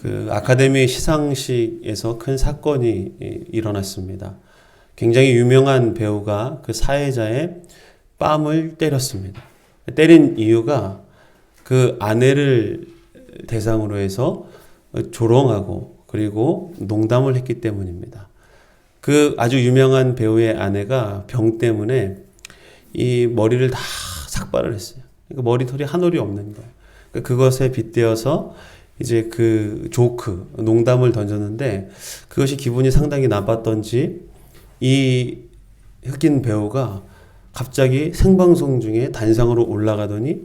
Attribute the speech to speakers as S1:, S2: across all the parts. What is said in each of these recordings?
S1: 그 아카데미 시상식에서 큰 사건이 일어났습니다. 굉장히 유명한 배우가 그 사회자의 뺨을 때렸습니다. 때린 이유가 그 아내를 대상으로 해서 조롱하고 그리고 농담을 했기 때문입니다. 그 아주 유명한 배우의 아내가 병 때문에 이 머리를 다 삭발을 했어요. 그러니까 머리털이 한 올이 없는 거예요. 그것에 빗대어서 이제 그 조크, 농담을 던졌는데 그것이 기분이 상당히 나빴던지 이 흑인 배우가 갑자기 생방송 중에 단상으로 올라가더니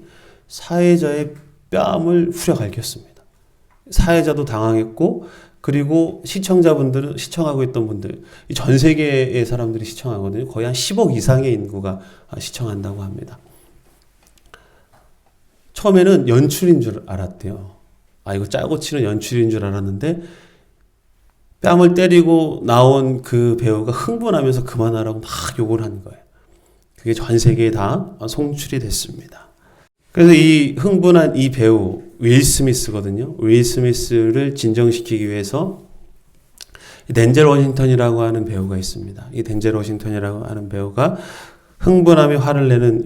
S1: 사회자의 뺨을 후려갈겼습니다. 사회자도 당황했고 그리고 시청자분들은 시청하고 있던 분들 전 세계의 사람들이 시청하거든요. 거의 한 10억 이상의 인구가 시청한다고 합니다. 처음에는 연출인 줄 알았대요. 이거 짜고 치는 연출인 줄 알았는데 뺨을 때리고 나온 그 배우가 흥분하면서 그만하라고 막 욕을 한 거예요. 그게 전 세계에 다 송출이 됐습니다. 그래서 이 흥분한 이 배우 윌 스미스거든요. 윌 스미스를 진정시키기 위해서 덴젤 워싱턴이라고 하는 배우가 있습니다. 이 덴젤 워싱턴이라고 하는 배우가 흥분하며 화를 내는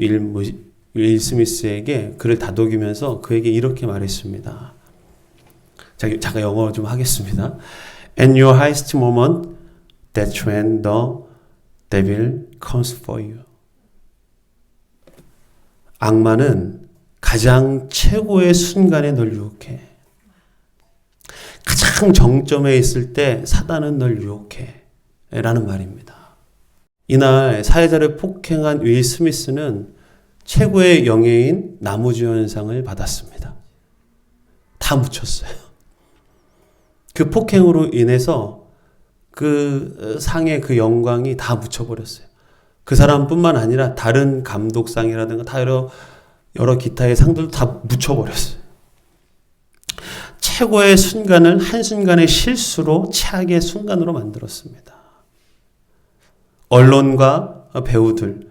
S1: 윌 스미스에게 그를 다독이면서 그에게 이렇게 말했습니다. 잠깐 영어 좀 하겠습니다. And your highest moment, that's when the devil comes for you. 악마는 가장 최고의 순간에 널 유혹해. 가장 정점에 있을 때 사단은 널 유혹해. 라는 말입니다. 이날 사회자를 폭행한 윌 스미스는 최고의 영예인 나무주연상을 받았습니다. 다 묻혔어요. 그 폭행으로 인해서 그 상의 그 영광이 다 묻혀버렸어요. 그 사람뿐만 아니라 다른 감독상이라든가 다 여러 기타의 상들도 다 묻혀버렸어요. 최고의 순간을 한순간의 실수로 최악의 순간으로 만들었습니다. 언론과 배우들,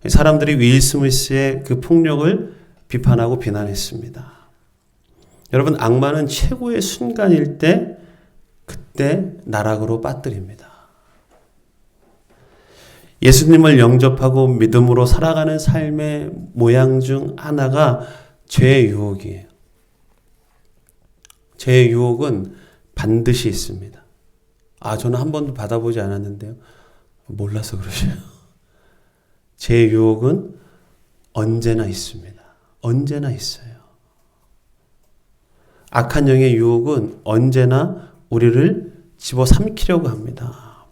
S1: 사람들이 윌 스미스의 그 폭력을 비판하고 비난했습니다. 여러분, 악마는 최고의 순간일 때 그때 나락으로 빠뜨립니다. 예수님을 영접하고 믿음으로 살아가는 삶의 모양 중 하나가 죄의 유혹이에요. 죄의 유혹은 반드시 있습니다. 저는 한 번도 받아보지 않았는데요. 몰라서 그러셔요. 죄의 유혹은 언제나 있습니다. 언제나 있어요. 악한 영의 유혹은 언제나 우리를 집어삼키려고 합니다.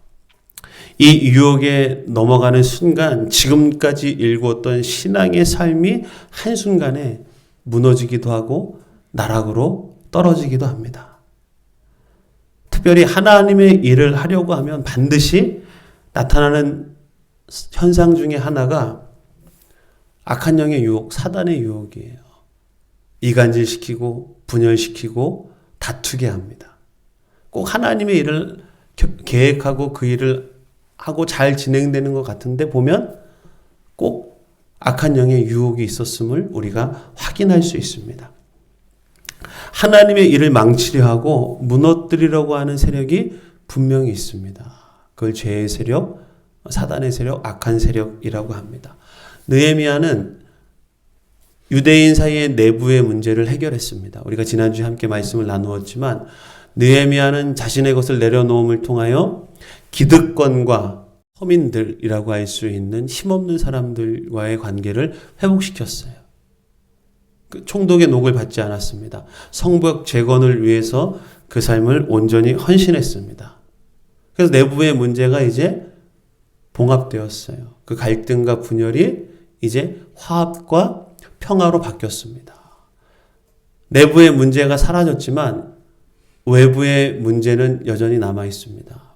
S1: 이 유혹에 넘어가는 순간 지금까지 일구었던 신앙의 삶이 한순간에 무너지기도 하고 나락으로 떨어지기도 합니다. 특별히 하나님의 일을 하려고 하면 반드시 나타나는 현상 중에 하나가 악한 영의 유혹, 사단의 유혹이에요. 이간질시키고 분열시키고 다투게 합니다. 꼭 하나님의 일을 계획하고 그 일을 하고 잘 진행되는 것 같은데 보면 꼭 악한 영의 유혹이 있었음을 우리가 확인할 수 있습니다. 하나님의 일을 망치려 하고 무너뜨리려고 하는 세력이 분명히 있습니다. 그걸 죄의 세력, 사단의 세력, 악한 세력이라고 합니다. 느헤미야는 유대인 사이의 내부의 문제를 해결했습니다. 우리가 지난주에 함께 말씀을 나누었지만 느헤미야는 자신의 것을 내려놓음을 통하여 기득권과 서민들이라고 할 수 있는 힘없는 사람들과의 관계를 회복시켰어요. 총독의 녹을 받지 않았습니다. 성벽 재건을 위해서 그 삶을 온전히 헌신했습니다. 그래서 내부의 문제가 이제 봉합되었어요. 그 갈등과 분열이 이제 화합과 평화로 바뀌었습니다. 내부의 문제가 사라졌지만 외부의 문제는 여전히 남아 있습니다.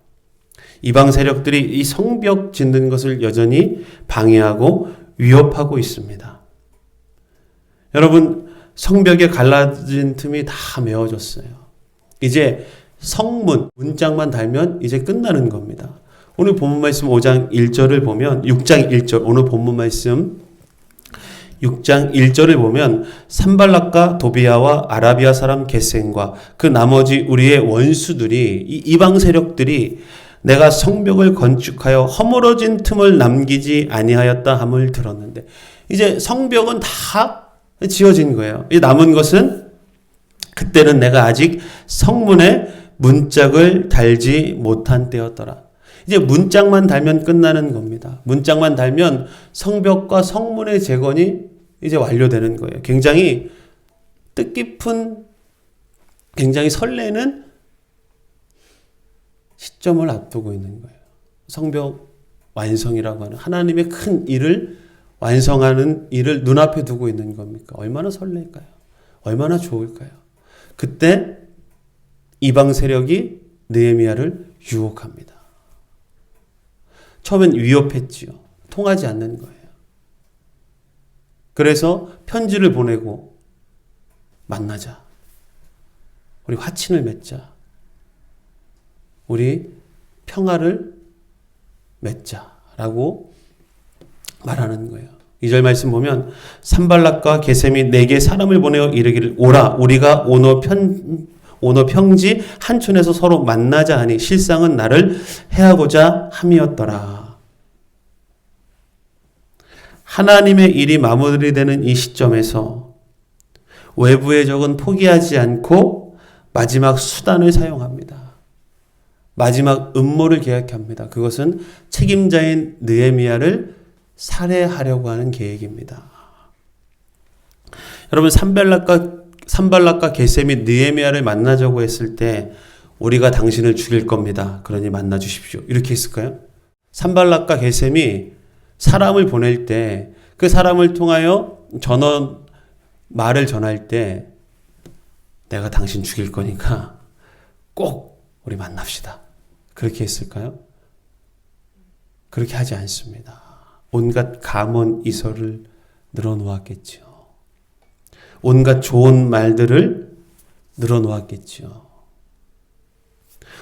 S1: 이방 세력들이 이 성벽 짓는 것을 여전히 방해하고 위협하고 있습니다. 여러분, 성벽에 갈라진 틈이 다 메워졌어요. 이제 성문, 문짝만 달면 이제 끝나는 겁니다. 오늘 본문 말씀 5장 1절을 보면 6장 1절 오늘 본문 말씀 6장 1절을 보면 산발락과 도비아와 아라비아 사람 게셈과 그 나머지 우리의 원수들이 이 이방 세력들이 내가 성벽을 건축하여 허물어진 틈을 남기지 아니하였다 함을 들었는데 이제 성벽은 다 지어진 거예요. 이 남은 것은 그때는 내가 아직 성문에 문짝을 달지 못한 때였더라. 이제 문짝만 달면 끝나는 겁니다. 문짝만 달면 성벽과 성문의 재건이 이제 완료되는 거예요. 굉장히 뜻깊은, 굉장히 설레는 시점을 앞두고 있는 거예요. 성벽 완성이라고 하는 하나님의 큰 일을 완성하는 일을 눈앞에 두고 있는 겁니까? 얼마나 설렐까요? 얼마나 좋을까요? 그때 이방 세력이 느헤미야를 유혹합니다. 처음엔 위협했지요. 통하지 않는 거예요. 그래서 편지를 보내고 만나자. 우리 화친을 맺자. 우리 평화를 맺자라고 말하는 거예요. 2절 말씀 보면 산발락과 게셈이 내게 사람을 보내어 이르기를 오라 우리가 오너 평지 한촌에서 서로 만나자 하니 실상은 나를 해하고자 함이었더라. 하나님의 일이 마무리되는 이 시점에서 외부의 적은 포기하지 않고 마지막 수단을 사용합니다. 마지막 음모를 계획합니다. 그것은 책임자인 느헤미야를 살해하려고 하는 계획입니다. 여러분 산발락과 게셈이 느헤미야를 만나자고 했을 때 우리가 당신을 죽일 겁니다. 그러니 만나 주십시오. 이렇게 했을까요? 산발락과 게셈이 사람을 보낼 때 그 사람을 통하여 말을 전할 때 내가 당신 죽일 거니까 꼭 우리 만납시다. 그렇게 했을까요? 그렇게 하지 않습니다. 온갖 감언이설을 늘어놓았겠지요. 온갖 좋은 말들을 늘어놓았겠지요.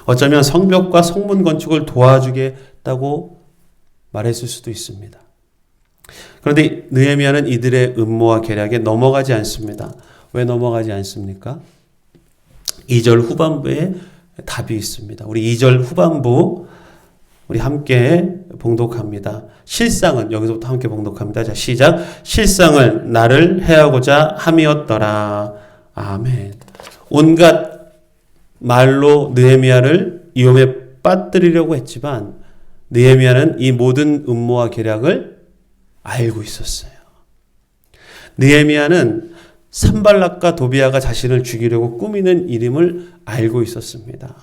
S1: 어쩌면 성벽과 성문 건축을 도와주겠다고 말했을 수도 있습니다. 그런데 느헤미야는 이들의 음모와 계략에 넘어가지 않습니다. 왜 넘어가지 않습니까? 2절 후반부에 답이 있습니다. 우리 2절 후반부 우리 함께 봉독합니다. 실상은 여기서부터 함께 봉독합니다. 자, 시작. 실상을 나를 해하고자 함이었더라. 아멘. 온갖 말로 느헤미야를 위험에 빠뜨리려고 했지만 느헤미야는 이 모든 음모와 계략을 알고 있었어요. 느헤미야는 산발락과 도비아가 자신을 죽이려고 꾸미는 일임을 알고 있었습니다.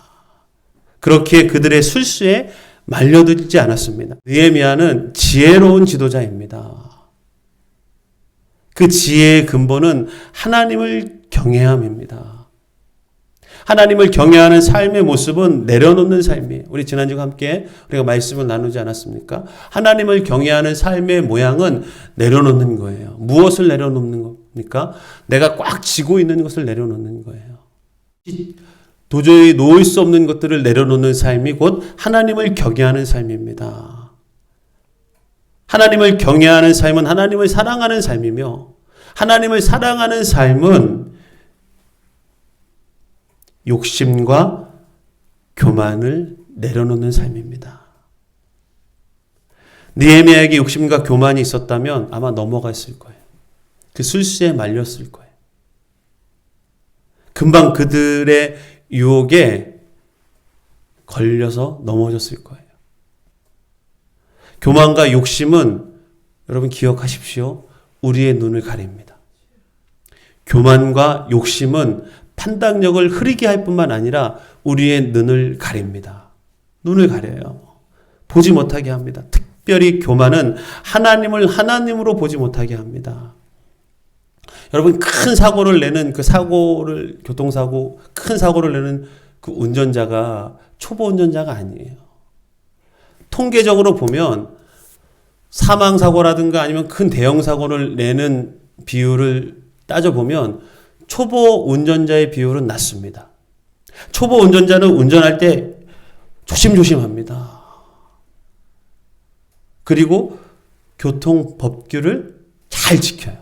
S1: 그렇게 그들의 술수에 말려들지 않았습니다. 느헤미야는 지혜로운 지도자입니다. 그 지혜의 근본은 하나님을 경외함입니다. 하나님을 경외하는 삶의 모습은 내려놓는 삶이에요. 우리 지난주와 함께 우리가 말씀을 나누지 않았습니까? 하나님을 경외하는 삶의 모양은 내려놓는 거예요. 무엇을 내려놓는 겁니까? 내가 꽉 쥐고 있는 것을 내려놓는 거예요. 도저히 놓을 수 없는 것들을 내려놓는 삶이 곧 하나님을 경외하는 삶입니다. 하나님을 경외하는 삶은 하나님을 사랑하는 삶이며 하나님을 사랑하는 삶은 욕심과 교만을 내려놓는 삶입니다. 느헤미야에게 욕심과 교만이 있었다면 아마 넘어갔을 거예요. 그 술수에 말렸을 거예요. 금방 그들의 유혹에 걸려서 넘어졌을 거예요. 교만과 욕심은 여러분 기억하십시오. 우리의 눈을 가립니다. 교만과 욕심은 판단력을 흐리게 할 뿐만 아니라 우리의 눈을 가립니다. 눈을 가려요. 보지 못하게 합니다. 특별히 교만은 하나님을 하나님으로 보지 못하게 합니다. 여러분 큰 사고를 내는 교통사고 큰 사고를 내는 그 운전자가 초보 운전자가 아니에요. 통계적으로 보면 사망사고라든가 아니면 큰 대형사고를 내는 비율을 따져보면 초보 운전자의 비율은 낮습니다. 초보 운전자는 운전할 때 조심조심합니다. 그리고 교통 법규를 잘 잘 지켜요.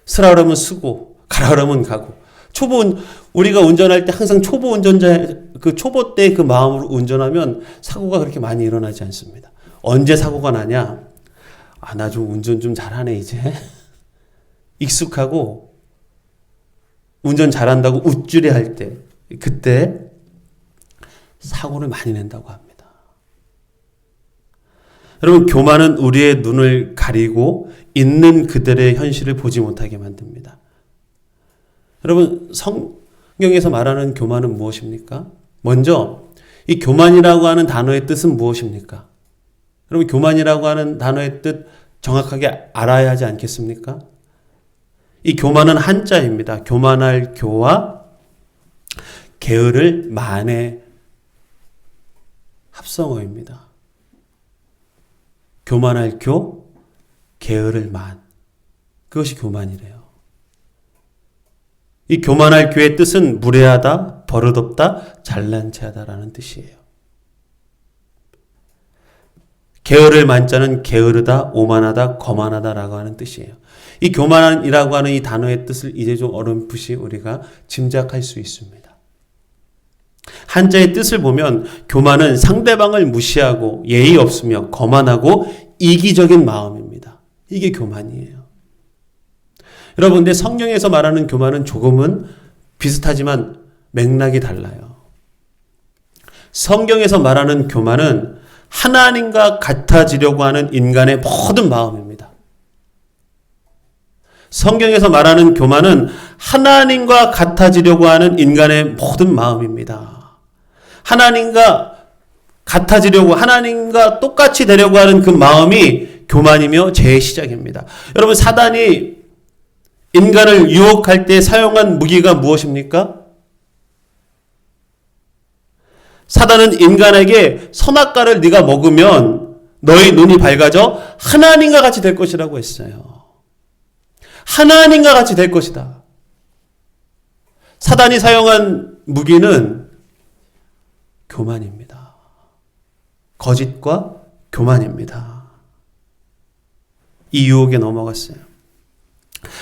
S1: 쓰라 그러면 쓰고 가라 그러면 가고. 우리가 운전할 때 항상 초보 운전자, 그 초보 때 그 마음으로 운전하면 사고가 그렇게 많이 일어나지 않습니다. 언제 사고가 나냐? 나 좀 운전 좀 잘하네, 이제. 익숙하고, 운전 잘한다고 우쭐해 할 때, 그때 사고를 많이 낸다고 합니다. 여러분, 교만은 우리의 눈을 가리고 있는 그들의 현실을 보지 못하게 만듭니다. 여러분, 성경에서 말하는 교만은 무엇입니까? 먼저 이 교만이라고 하는 단어의 뜻은 무엇입니까? 여러분, 교만이라고 하는 단어의 뜻 정확하게 알아야 하지 않겠습니까? 이 교만은 한자입니다. 교만할 교와 게으를 만의 합성어입니다. 교만할 교, 게으를 만. 그것이 교만이래요. 이 교만할 교의 뜻은 무례하다, 버릇없다, 잘난 체하다라는 뜻이에요. 게으를 만자는 게으르다, 오만하다, 거만하다라고 하는 뜻이에요. 이 교만이라고 하는 이 단어의 뜻을 이제 좀 어렴풋이 우리가 짐작할 수 있습니다. 한자의 뜻을 보면 교만은 상대방을 무시하고 예의 없으며 거만하고 이기적인 마음입니다. 이게 교만이에요. 여러분, 근데 성경에서 말하는 교만은 조금은 비슷하지만 맥락이 달라요. 성경에서 말하는 교만은 하나님과 같아지려고 하는 인간의 모든 마음입니다. 성경에서 말하는 교만은 하나님과 같아지려고 하는 인간의 모든 마음입니다. 하나님과 같아지려고, 하나님과 똑같이 되려고 하는 그 마음이 교만이며 죄의 시작입니다. 여러분, 사단이 인간을 유혹할 때 사용한 무기가 무엇입니까? 사단은 인간에게 선악과를 네가 먹으면 너의 눈이 밝아져 하나님과 같이 될 것이라고 했어요. 하나님과 같이 될 것이다. 사단이 사용한 무기는 교만입니다. 거짓과 교만입니다. 이 유혹에 넘어갔어요.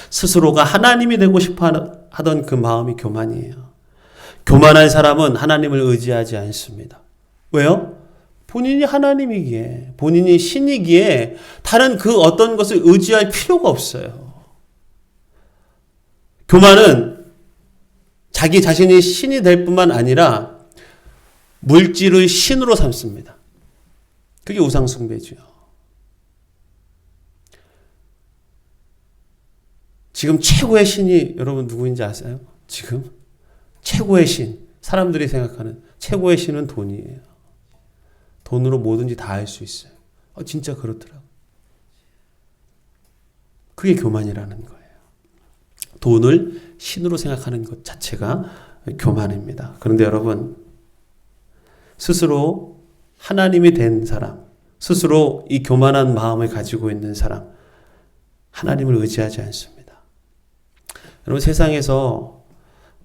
S1: 스스로가 하나님이 되고 싶어 하던 그 마음이 교만이에요. 교만한 사람은 하나님을 의지하지 않습니다. 왜요? 본인이 하나님이기에, 본인이 신이기에 다른 그 어떤 것을 의지할 필요가 없어요. 교만은 자기 자신이 신이 될 뿐만 아니라 물질을 신으로 삼습니다. 그게 우상숭배죠. 지금 최고의 신이 여러분 누구인지 아세요? 지금 최고의 신, 사람들이 생각하는 최고의 신은 돈이에요. 돈으로 뭐든지 다 할 수 있어요. 진짜 그렇더라고요. 그게 교만이라는 거예요. 돈을 신으로 생각하는 것 자체가 교만입니다. 그런데 여러분, 스스로 하나님이 된 사람, 스스로 이 교만한 마음을 가지고 있는 사람, 하나님을 의지하지 않습니다. 여러분, 세상에서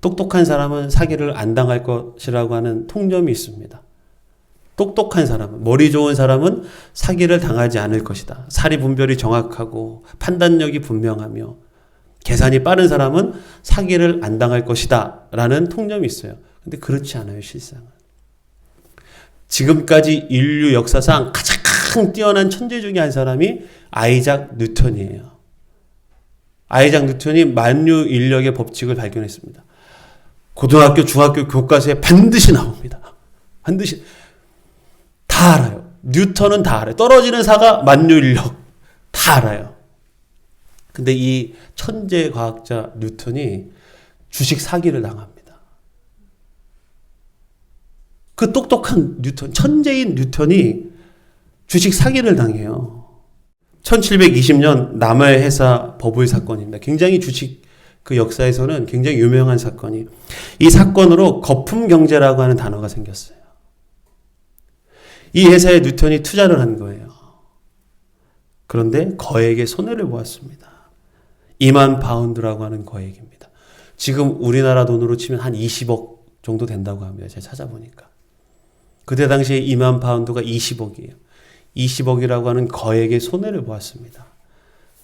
S1: 똑똑한 사람은 사기를 안 당할 것이라고 하는 통념이 있습니다. 똑똑한 사람은, 머리 좋은 사람은 사기를 당하지 않을 것이다. 사리 분별이 정확하고 판단력이 분명하며 계산이 빠른 사람은 사기를 안 당할 것이다 라는 통념이 있어요. 근데 그렇지 않아요, 실상은. 지금까지 인류 역사상 가장 뛰어난 천재 중에 한 사람이 아이작 뉴턴이에요. 아이작 뉴턴이 만유 인력의 법칙을 발견했습니다. 고등학교, 중학교 교과서에 반드시 나옵니다. 반드시. 다 알아요. 뉴턴은 다 알아요. 떨어지는 사가 만유 인력. 다 알아요. 근데 이 천재 과학자 뉴턴이 주식 사기를 당합니다. 그 똑똑한 뉴턴, 천재인 뉴턴이 주식 사기를 당해요. 1720년 남해 해사 버블 사건입니다. 굉장히 주식 그 역사에서는 굉장히 유명한 사건이, 이 사건으로 거품 경제라고 하는 단어가 생겼어요. 이 회사에 뉴턴이 투자를 한 거예요. 그런데 거액의 손해를 보았습니다. 2만 파운드라고 하는 거액입니다. 지금 우리나라 돈으로 치면 한 20억 정도 된다고 합니다. 제가 찾아보니까. 그때 당시에 2만 파운드가 20억이에요. 20억이라고 하는 거액의 손해를 보았습니다.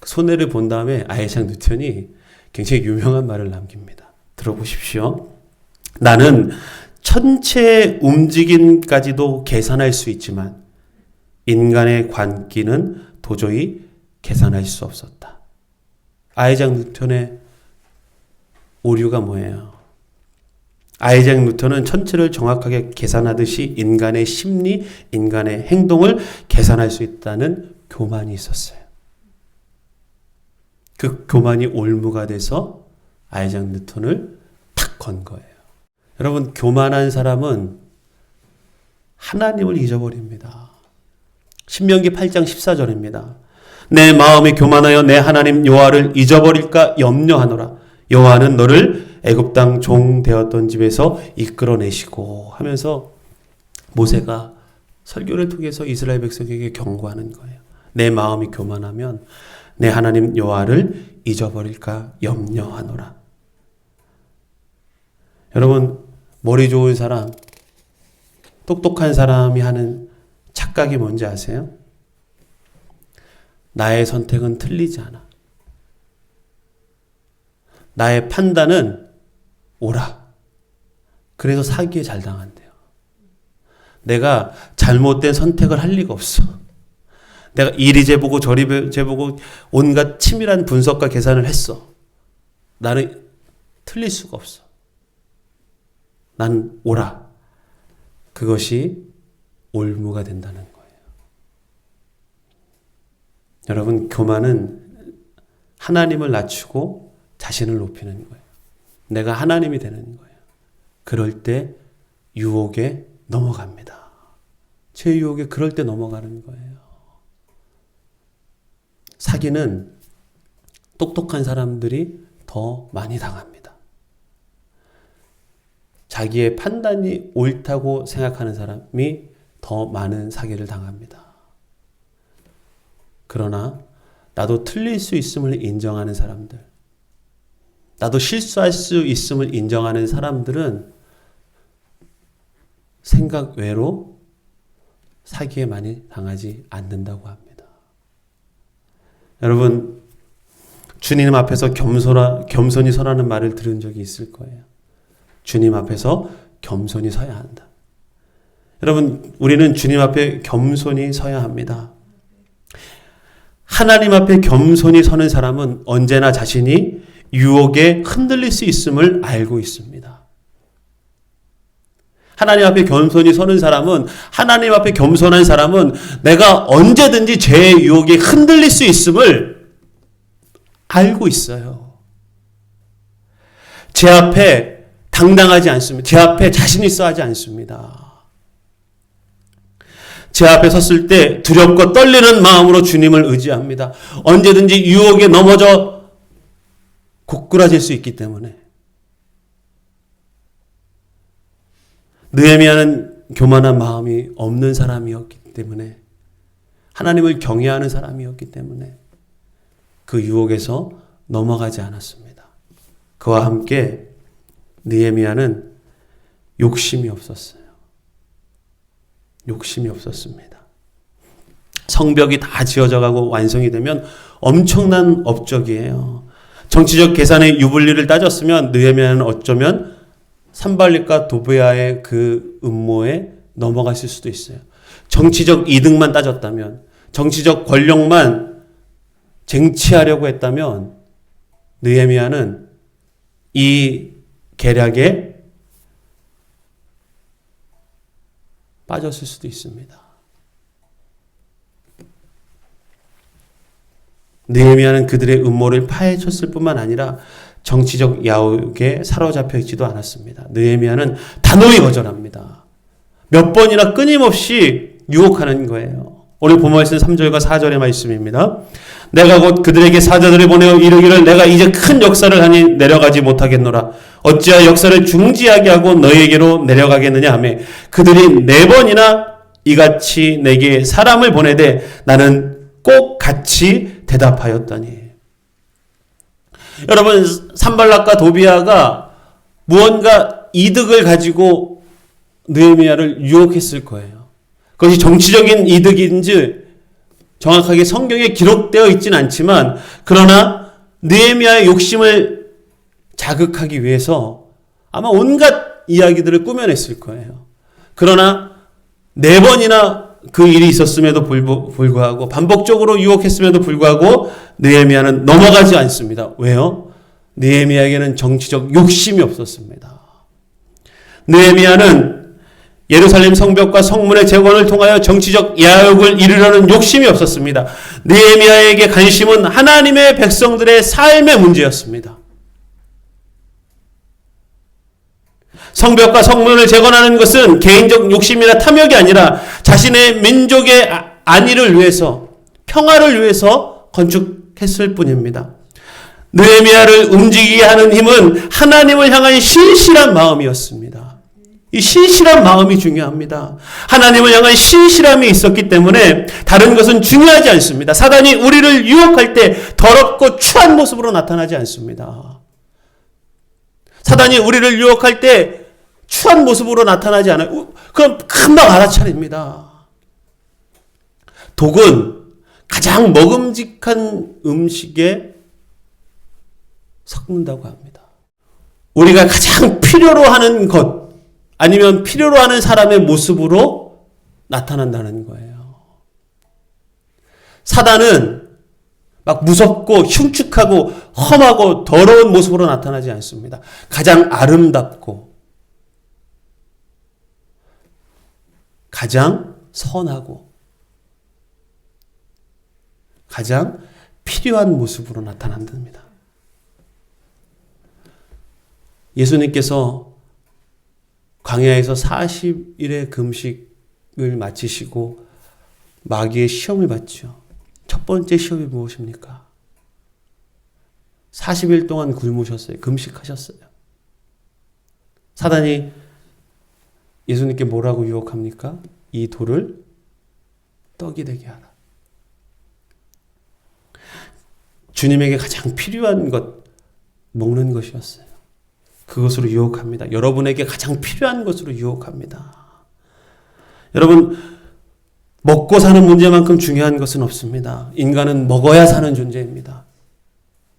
S1: 손해를 본 다음에 아이작 뉴턴이 굉장히 유명한 말을 남깁니다. 들어보십시오. 나는 천체의 움직임까지도 계산할 수 있지만 인간의 관기는 도저히 계산할 수 없었다. 아이작 뉴턴의 오류가 뭐예요? 아이작 뉴턴은 천체를 정확하게 계산하듯이 인간의 심리, 인간의 행동을 계산할 수 있다는 교만이 있었어요. 그 교만이 올무가 돼서 아이작 뉴턴을 탁 건 거예요. 여러분, 교만한 사람은 하나님을 잊어버립니다. 신명기 8장 14절입니다. 내 마음이 교만하여 내 하나님 여호와를 잊어버릴까 염려하노라. 여호와는 너를 애굽 땅 종 되었던 집에서 이끌어내시고 하면서 모세가 설교를 통해서 이스라엘 백성에게 경고하는 거예요. 내 마음이 교만하면 내 하나님 여호와를 잊어버릴까 염려하노라. 여러분, 머리 좋은 사람, 똑똑한 사람이 하는 착각이 뭔지 아세요? 나의 선택은 틀리지 않아. 나의 판단은 옳아. 그래서 사기에 잘 당한대요. 내가 잘못된 선택을 할 리가 없어. 내가 이리 재보고 저리 재보고 온갖 치밀한 분석과 계산을 했어. 나는 틀릴 수가 없어. 난 옳아. 그것이 올무가 된다는 거예요. 여러분, 교만은 하나님을 낮추고 자신을 높이는 거예요. 내가 하나님이 되는 거예요. 그럴 때 유혹에 넘어갑니다. 제 유혹에 그럴 때 넘어가는 거예요. 사기는 똑똑한 사람들이 더 많이 당합니다. 자기의 판단이 옳다고 생각하는 사람이 더 많은 사기를 당합니다. 그러나 나도 틀릴 수 있음을 인정하는 사람들, 나도 실수할 수 있음을 인정하는 사람들은 생각 외로 사기에 많이 당하지 않는다고 합니다. 여러분, 주님 앞에서 겸손히 서라는 말을 들은 적이 있을 거예요. 주님 앞에서 겸손히 서야 한다. 여러분, 우리는 주님 앞에 겸손히 서야 합니다. 하나님 앞에 겸손히 서는 사람은 언제나 자신이 유혹에 흔들릴 수 있음을 알고 있습니다. 하나님 앞에 겸손히 서는 사람은, 하나님 앞에 겸손한 사람은 내가 언제든지 죄의 유혹에 흔들릴 수 있음을 알고 있어요. 제 앞에 당당하지 않습니다. 제 앞에 자신 있어 하지 않습니다. 제 앞에 섰을 때 두렵고 떨리는 마음으로 주님을 의지합니다. 언제든지 유혹에 넘어져 고꾸라질 수 있기 때문에. 느헤미야는 교만한 마음이 없는 사람이었기 때문에, 하나님을 경외하는 사람이었기 때문에 그 유혹에서 넘어가지 않았습니다. 그와 함께 느헤미야는 욕심이 없었어요. 욕심이 없었습니다. 성벽이 다 지어져 가고 완성이 되면 엄청난 업적이에요. 정치적 계산의 유불리를 따졌으면 느헤미야는 어쩌면 산발릿과 도비아의 그 음모에 넘어갔을 수도 있어요. 정치적 이득만 따졌다면, 정치적 권력만 쟁취하려고 했다면 느헤미야는 이 계략에 빠졌을 수도 있습니다. 느헤미야는 그들의 음모를 파헤쳤을 뿐만 아니라 정치적 야욕에 사로잡혀 있지도 않았습니다. 느헤미야는 단호히 거절합니다. 몇 번이나 끊임없이 유혹하는 거예요. 오늘 본문 말씀 3절과 4절의 말씀입니다. 내가 곧 그들에게 사자들을 보내어 이르기를 내가 이제 큰 역사를 하니 내려가지 못하겠노라. 어찌하여 역사를 중지하게 하고 너희에게로 내려가겠느냐 하며 그들이 4번이나 이같이 내게 사람을 보내되 나는 꼭 같이 대답하였더니. 여러분, 산발락과 도비아가 무언가 이득을 가지고 느헤미야를 유혹했을 거예요. 그것이 정치적인 이득인지 정확하게 성경에 기록되어 있진 않지만 그러나 느헤미야의 욕심을 자극하기 위해서 아마 온갖 이야기들을 꾸며냈을 거예요. 그러나 4번이나 그 일이 있었음에도 불구하고 반복적으로 유혹했음에도 불구하고 느헤미야는 넘어가지 않습니다. 왜요? 느헤미야에게는 정치적 욕심이 없었습니다. 느헤미야는 예루살렘 성벽과 성문의 재건을 통하여 정치적 야욕을 이루려는 욕심이 없었습니다. 느헤미야에게 관심은 하나님의 백성들의 삶의 문제였습니다. 성벽과 성문을 재건하는 것은 개인적 욕심이나 탐욕이 아니라 자신의 민족의 안위를 위해서, 평화를 위해서 건축했을 뿐입니다. 느헤미야를 움직이게 하는 힘은 하나님을 향한 신실한 마음이었습니다. 이 신실한 마음이 중요합니다. 하나님을 향한 신실함이 있었기 때문에 다른 것은 중요하지 않습니다. 사단이 우리를 유혹할 때 더럽고 추한 모습으로 나타나지 않습니다. 사단이 우리를 유혹할 때 추한 모습으로 나타나지 않아요. 그럼 금방 알아차립니다. 독은 가장 먹음직한 음식에 섞는다고 합니다. 우리가 가장 필요로 하는 것 아니면 필요로 하는 사람의 모습으로 나타난다는 거예요. 사단은 막 무섭고 흉측하고 험하고 더러운 모습으로 나타나지 않습니다. 가장 아름답고 가장 선하고 가장 필요한 모습으로 나타난답니다. 예수님께서 광야에서 40일의 금식을 마치시고 마귀의 시험을 받죠. 첫 번째 시험이 무엇입니까? 40일 동안 굶으셨어요. 금식하셨어요. 사단이 예수님께 뭐라고 유혹합니까? 이 돌을 떡이 되게 하라. 주님에게 가장 필요한 것, 먹는 것이었어요. 그것으로 유혹합니다. 여러분에게 가장 필요한 것으로 유혹합니다. 여러분, 먹고 사는 문제만큼 중요한 것은 없습니다. 인간은 먹어야 사는 존재입니다.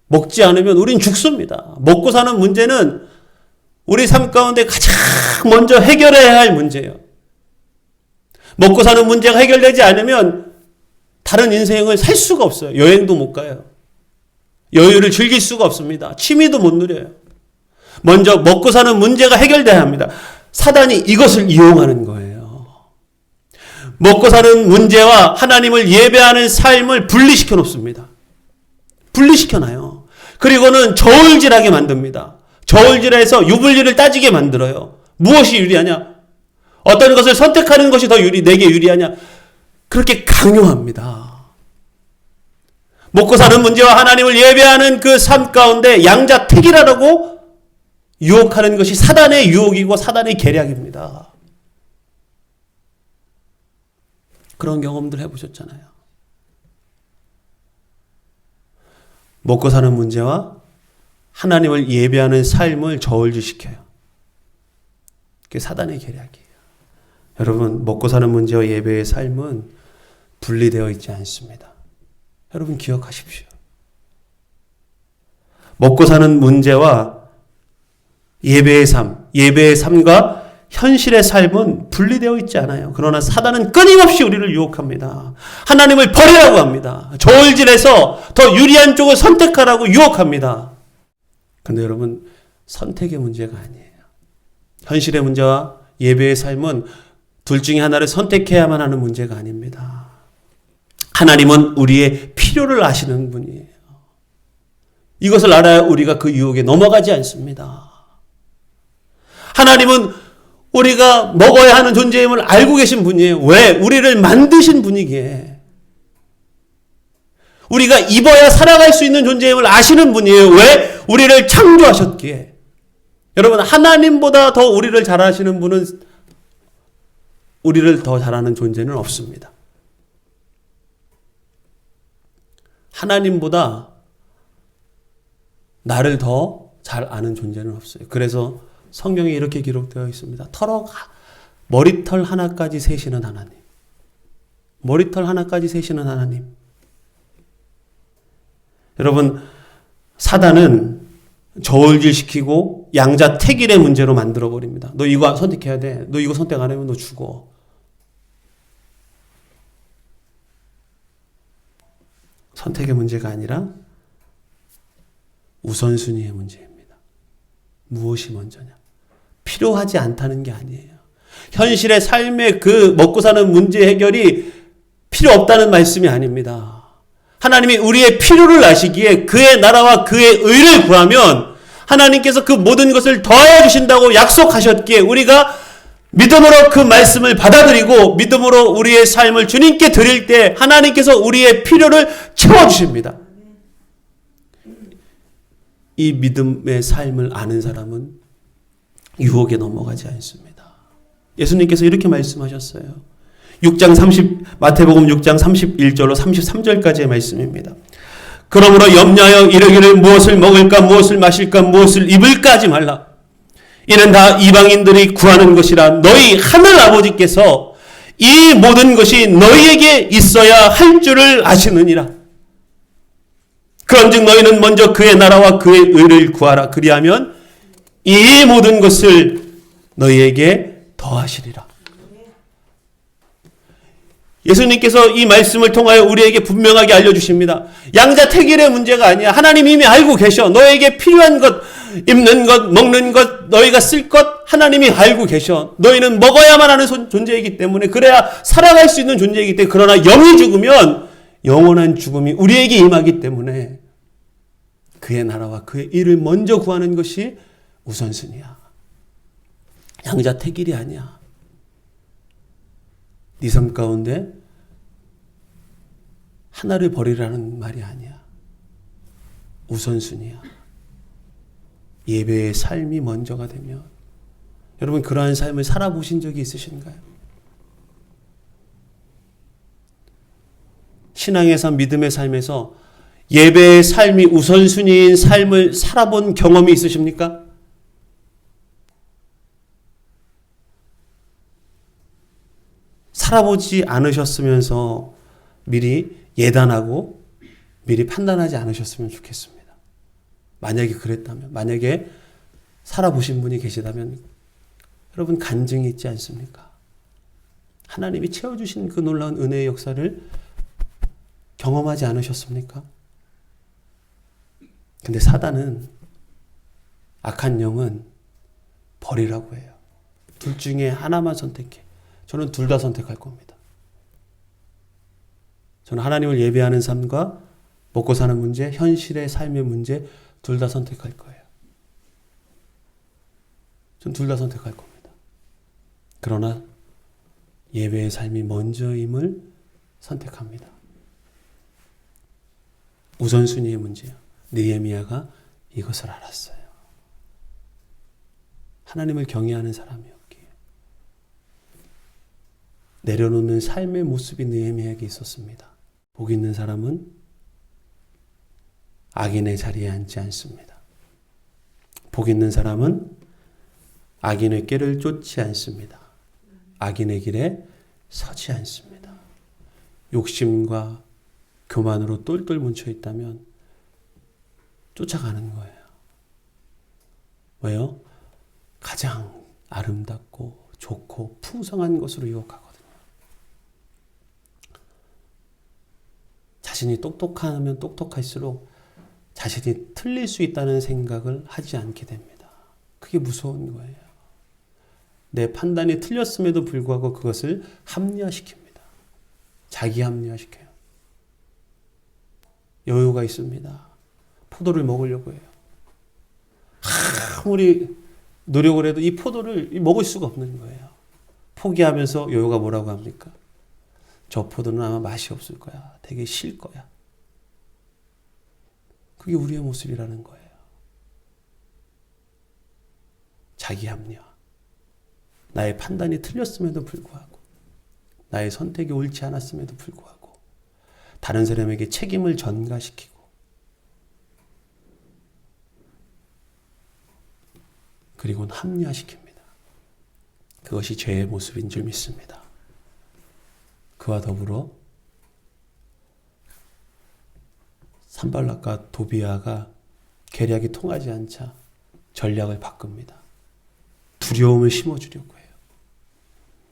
S1: 먹지 않으면 우린 죽습니다. 먹고 사는 문제는 우리 삶 가운데 가장 먼저 해결해야 할 문제예요. 먹고 사는 문제가 해결되지 않으면 다른 인생을 살 수가 없어요. 여행도 못 가요. 여유를 즐길 수가 없습니다. 취미도 못 누려요. 먼저 먹고 사는 문제가 해결돼야 합니다. 사단이 이것을 이용하는 거예요. 먹고 사는 문제와 하나님을 예배하는 삶을 분리시켜 놓습니다. 분리시켜 놔요. 그리고는 저울질하게 만듭니다. 저울질해서 유불리를 따지게 만들어요. 무엇이 유리하냐? 어떤 것을 선택하는 것이 더 내게 유리하냐? 그렇게 강요합니다. 먹고 사는 문제와 하나님을 예배하는 그 삶 가운데 양자택일하라고 유혹하는 것이 사단의 유혹이고 사단의 계략입니다. 그런 경험들 해보셨잖아요. 먹고 사는 문제와 하나님을 예배하는 삶을 저울질시켜요. 그게 사단의 계략이에요. 여러분, 먹고 사는 문제와 예배의 삶은 분리되어 있지 않습니다. 여러분 기억하십시오. 먹고 사는 문제와 예배의 삶과 현실의 삶은 분리되어 있지 않아요. 그러나 사단은 끊임없이 우리를 유혹합니다. 하나님을 버리라고 합니다. 저울질해서 더 유리한 쪽을 선택하라고 유혹합니다. 그런데 여러분, 선택의 문제가 아니에요. 현실의 문제와 예배의 삶은 둘 중에 하나를 선택해야만 하는 문제가 아닙니다. 하나님은 우리의 필요를 아시는 분이에요. 이것을 알아야 우리가 그 유혹에 넘어가지 않습니다. 하나님은 우리가 먹어야 하는 존재임을 알고 계신 분이에요. 왜? 우리를 만드신 분이기에. 우리가 입어야 살아갈 수 있는 존재임을 아시는 분이에요. 왜? 우리를 창조하셨기에. 여러분, 하나님보다 더 우리를 잘 아시는 분은 우리를 더 잘하는 존재는 없습니다. 하나님보다 나를 더 잘 아는 존재는 없어요. 그래서 성경에 이렇게 기록되어 있습니다. 머리털 하나까지 세시는 하나님. 머리털 하나까지 세시는 하나님. 여러분, 사단은 저울질시키고 양자택일의 문제로 만들어버립니다. 너 이거 선택해야 돼. 너 이거 선택 안 하면 너 죽어. 선택의 문제가 아니라 우선순위의 문제입니다. 무엇이 먼저냐? 필요하지 않다는 게 아니에요. 현실의 삶의 그 먹고 사는 문제 해결이 필요 없다는 말씀이 아닙니다. 하나님이 우리의 필요를 아시기에 그의 나라와 그의 의를 구하면 하나님께서 그 모든 것을 더해 주신다고 약속하셨기에 우리가 믿음으로 그 말씀을 받아들이고 믿음으로 우리의 삶을 주님께 드릴 때 하나님께서 우리의 필요를 채워주십니다. 이 믿음의 삶을 아는 사람은 유혹에 넘어가지 않습니다. 예수님께서 이렇게 말씀하셨어요. 마태복음 6장 31절로 33절까지의 말씀입니다. 그러므로 염려하여 이르기를 무엇을 먹을까 무엇을 마실까 무엇을 입을까 하지 말라. 이는 다 이방인들이 구하는 것이라. 너희 하늘 아버지께서 이 모든 것이 너희에게 있어야 할 줄을 아시느니라. 그런즉 너희는 먼저 그의 나라와 그의 의를 구하라. 그리하면 이 모든 것을 너희에게 더하시리라. 예수님께서 이 말씀을 통하여 우리에게 분명하게 알려주십니다. 양자택일의 문제가 아니야. 하나님 이미 알고 계셔. 너에게 필요한 것, 입는 것, 먹는 것, 너희가 쓸 것 하나님이 알고 계셔. 너희는 먹어야만 하는 존재이기 때문에 그래야 살아갈 수 있는 존재이기 때문에 그러나 영이 죽으면 영원한 죽음이 우리에게 임하기 때문에 그의 나라와 그의 일을 먼저 구하는 것이 우선순위야. 양자택일이 아니야. 네 삶 가운데 하나를 버리라는 말이 아니야. 우선순위야. 예배의 삶이 먼저가 되면 여러분 그러한 삶을 살아보신 적이 있으신가요? 신앙의 삶, 믿음의 삶에서 예배의 삶이 우선순위인 삶을 살아본 경험이 있으십니까? 살아보지 않으셨으면서 미리 예단하고 미리 판단하지 않으셨으면 좋겠습니다. 만약에 그랬다면, 만약에 살아보신 분이 계시다면 여러분 간증이 있지 않습니까? 하나님이 채워주신 그 놀라운 은혜의 역사를 경험하지 않으셨습니까? 근데 사단은, 악한 영은 버리라고 해요. 둘 중에 하나만 선택해. 저는 둘 다 선택할 겁니다. 저는 하나님을 예배하는 삶과 먹고 사는 문제, 현실의 삶의 문제 둘 다 선택할 거예요. 전 둘 다 선택할 겁니다. 그러나 예배의 삶이 먼저임을 선택합니다. 우선순위의 문제예요. 느헤미야가 이것을 알았어요. 하나님을 경외하는 사람이었기에 내려놓는 삶의 모습이 느헤미야에게 있었습니다. 복 있는 사람은 악인의 자리에 앉지 않습니다. 복 있는 사람은 악인의 꾀를 쫓지 않습니다. 악인의 길에 서지 않습니다. 욕심과 교만으로 똘똘 뭉쳐 있다면 쫓아가는 거예요. 왜요? 가장 아름답고 좋고 풍성한 것으로 유혹하거든요. 자신이 똑똑하면 똑똑할수록 자신이 틀릴 수 있다는 생각을 하지 않게 됩니다. 그게 무서운 거예요. 내 판단이 틀렸음에도 불구하고 그것을 합리화시킵니다. 자기 합리화시켜요. 여유가 있습니다. 포도를 먹으려고 해요. 아무리 노력을 해도 이 포도를 먹을 수가 없는 거예요. 포기하면서 여유가 뭐라고 합니까? 저 포도는 아마 맛이 없을 거야. 되게 실 거야. 그게 우리의 모습이라는 거예요. 자기 합리화. 나의 판단이 틀렸음에도 불구하고, 나의 선택이 옳지 않았음에도 불구하고, 다른 사람에게 책임을 전가시키고, 그리고는 합리화시킵니다. 그것이 죄의 모습인 줄 믿습니다. 그와 더불어 산발락과 도비아가 계략이 통하지 않자 전략을 바꿉니다. 두려움을 심어주려고 해요.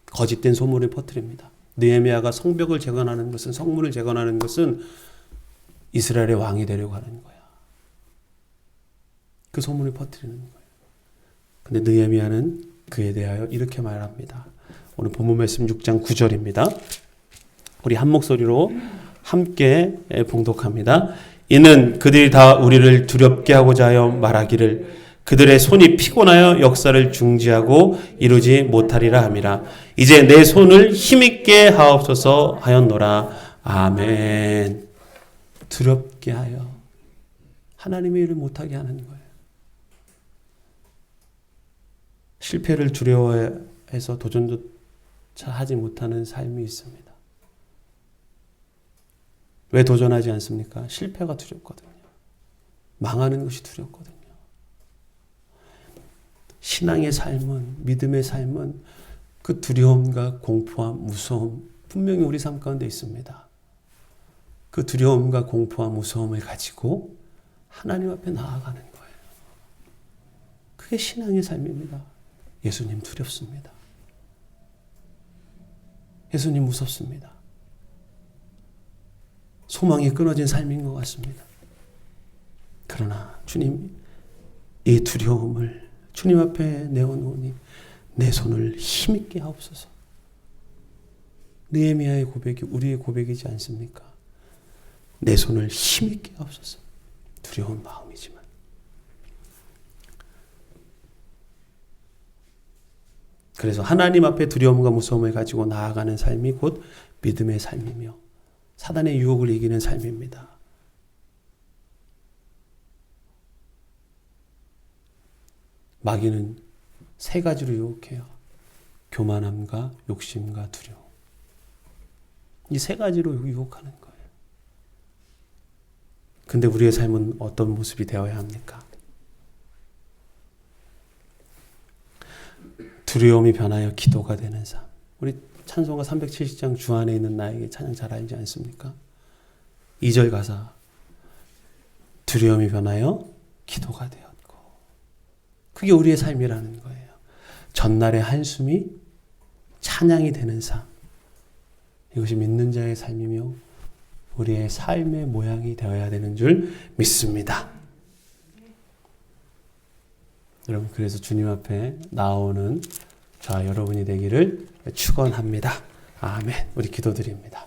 S1: 거짓된 소문을 퍼뜨립니다. 느헤미야가 성벽을 재건하는 것은, 성문을 재건하는 것은 이스라엘의 왕이 되려고 하는 거야. 그 소문을 퍼뜨리는 거예요. 근데 느헤미야는 그에 대하여 이렇게 말합니다. 오늘 본문 말씀 6장 9절입니다. 우리 한 목소리로 함께 봉독합니다. 이는 그들이 다 우리를 두렵게 하고자 하여 말하기를 그들의 손이 피곤하여 역사를 중지하고 이루지 못하리라 함이라. 이제 내 손을 힘있게 하옵소서 하였노라. 아멘. 두렵게 하여 하나님의 일을 못하게 하는 거예요. 실패를 두려워해서 도전조차 하지 못하는 삶이 있습니다. 왜 도전하지 않습니까? 실패가 두렵거든요. 망하는 것이 두렵거든요. 신앙의 삶은, 믿음의 삶은 그 두려움과 공포와 무서움, 분명히 우리 삶 가운데 있습니다. 그 두려움과 공포와 무서움을 가지고 하나님 앞에 나아가는 거예요. 그게 신앙의 삶입니다. 예수님 두렵습니다. 예수님 무섭습니다. 소망이 끊어진 삶인 것 같습니다. 그러나 주님, 이 두려움을 주님 앞에 내어놓으니 내 손을 힘있게 하옵소서. 느헤미야의 고백이 우리의 고백이지 않습니까? 내 손을 힘있게 하옵소서. 두려운 마음이지만. 그래서 하나님 앞에 두려움과 무서움을 가지고 나아가는 삶이 곧 믿음의 삶이며 사단의 유혹을 이기는 삶입니다. 마귀는 세 가지로 유혹해요. 교만함과 욕심과 두려움. 이 세 가지로 유혹하는 거예요. 근데 우리의 삶은 어떤 모습이 되어야 합니까? 두려움이 변하여 기도가 되는 삶. 우리 찬송가 370장 주 안에 있는 나에게 찬양 잘 알지 않습니까? 2절 가사. 두려움이 변하여 기도가 되었고. 그게 우리의 삶이라는 거예요. 전날의 한숨이 찬양이 되는 삶. 이것이 믿는 자의 삶이며 우리의 삶의 모양이 되어야 되는 줄 믿습니다. 여러분, 그래서 주님 앞에 나오는 저와 여러분이 되기를 축원합니다. 아멘. 우리 기도드립니다.